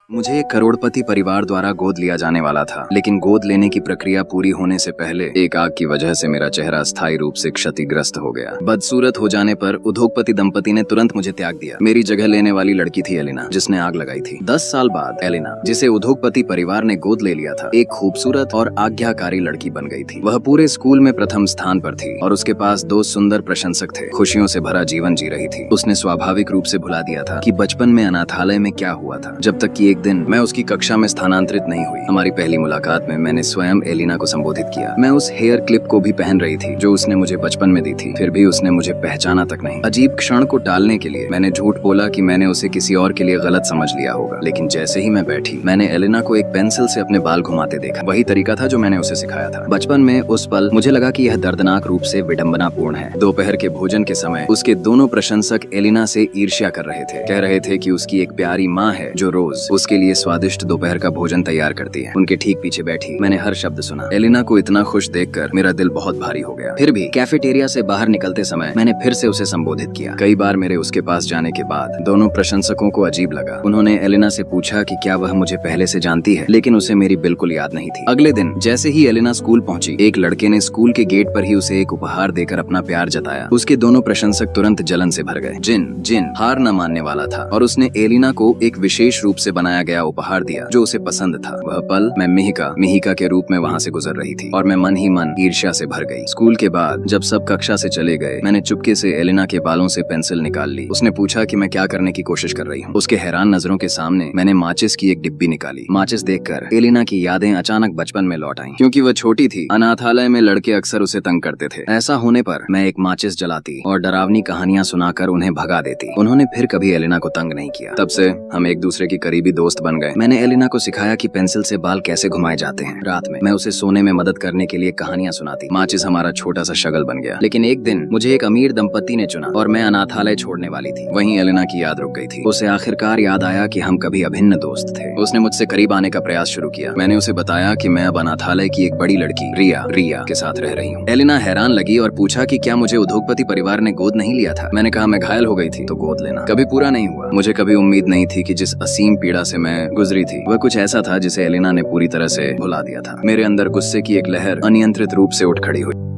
मुझे एक करोड़पति परिवार द्वारा गोद लिया जाने वाला था, लेकिन गोद लेने की प्रक्रिया पूरी होने से पहले एक आग की वजह से मेरा चेहरा स्थायी रूप से क्षतिग्रस्त हो गया। बदसूरत हो जाने पर उद्योगपति दंपति ने तुरंत मुझे त्याग दिया। मेरी जगह लेने वाली लड़की थी एलिना, जिसने आग लगाई थी। 10 साल बाद एलिना, जिसे उद्योगपति परिवार ने गोद ले लिया था, एक खूबसूरत और आज्ञाकारी लड़की बन गई थी। वह पूरे स्कूल में प्रथम स्थान पर थी और उसके पास 2 सुंदर प्रशंसक थे। खुशियों से भरा जीवन जी रही थी। उसने स्वाभाविक रूप से भुला दिया था कि बचपन में अनाथालय में क्या हुआ था, जब तक कि एक दिन मैं उसकी कक्षा में स्थानांतरित नहीं हुई। हमारी पहली मुलाकात में मैंने स्वयं एलिना को संबोधित किया। मैं उस हेयर क्लिप को भी पहन रही थी जो उसने मुझे बचपन में दी थी, फिर भी उसने मुझे पहचाना तक नहीं। अजीब क्षण को टालने के लिए मैंने झूठ बोला कि मैंने उसे किसी और के लिए गलत समझ लिया होगा। लेकिन जैसे ही मैं बैठी, मैंने एलिना को एक पेंसिल से अपने बाल घुमाते देखा। वही तरीका था जो मैंने उसे सिखाया था। बचपन में उस पल मुझे लगा कि यह दर्दनाक रूप से विडंबनापूर्ण है। दोपहर के भोजन के समय उसके दोनों प्रशंसक एलिना से ईर्ष्या कर रहे थे। कह रहे थे कि उसकी एक प्यारी माँ है जो रोज उसके लिए स्वादिष्ट दोपहर का भोजन तैयार करती है। उनके ठीक पीछे बैठी मैंने हर शब्द सुना। एलिना को इतना खुश देखकर मेरा दिल बहुत भारी हो गया। फिर भी कैफेटेरिया से बाहर निकलते समय मैंने फिर से उसे संबोधित किया। कई बार मेरे उसके पास जाने के बाद दोनों प्रशंसकों को अजीब लगा। उन्होंने एलिना से पूछा कि क्या वह मुझे पहले से जानती है, लेकिन उसे मेरी बिल्कुल याद नहीं थी। अगले दिन जैसे ही एलिना स्कूल पहुंची, एक लड़के ने स्कूल के गेट पर ही उसे एक उपहार देकर अपना प्यार जताया। उसके दोनों प्रशंसक तुरंत जलन से भर गए। जिन हार न मानने वाला था और उसने एलिना को एक विशेष रूप से बनाया गया उपहार दिया जो उसे पसंद था। वह पल मैं मिहिका के रूप में वहाँ से गुजर रही थी और मैं मन ही मन ईर्ष्या से भर गई। स्कूल के बाद जब सब कक्षा से चले गए, मैंने चुपके से एलिना के बालों से पेंसिल निकाल ली। उसने पूछा कि मैं क्या करने की कोशिश कर रही हूँ। उसके हैरान नजरों के सामने मैंने माचिस की एक डिब्बी निकाली। माचिस देखकर एलिना की यादें अचानक बचपन में लौट आईं। क्योंकि वह छोटी थी, अनाथालय में लड़के अक्सर उसे तंग करते थे। ऐसा होने पर मैं एक माचिस जलाती और डरावनी कहानियां सुनाकर उन्हें भगा देती। उन्होंने फिर कभी एलिना को तंग नहीं किया। तब से हम एक दूसरे की करीबी दोस्त बन गए। मैंने एलिना को सिखाया कि पेंसिल से बाल कैसे घुमाए जाते हैं। रात में मैं उसे सोने में मदद करने के लिए कहानियां सुनाती। माचिस हमारा छोटा सा शगल बन गया। लेकिन एक दिन मुझे एक अमीर दंपति ने चुना और मैं अनाथालय छोड़ने वाली थी। वहीं एलिना की याद रुक गई थी। उसे आखिरकार याद आया कि हम कभी अभिन्न दोस्त थे। उसने मुझसे करीब आने का प्रयास शुरू किया। मैंने उसे बताया कि मैं अब अनाथालय की एक बड़ी लड़की रिया के साथ रह रही हूँ। एलिना हैरान लगी और पूछा कि क्या मुझे उद्योगपति परिवार ने गोद नहीं लिया था। मैंने कहा मैं घायल हो गई थी तो गोद लेना कभी पूरा नहीं हुआ। मुझे कभी उम्मीद नहीं थी कि जिस असीम पीड़ा से मैं गुजरी थी वह कुछ ऐसा था जिसे एलिना ने पूरी तरह से भुला दिया था। मेरे अंदर गुस्से की एक लहर अनियंत्रित रूप से उठ खड़ी हुई।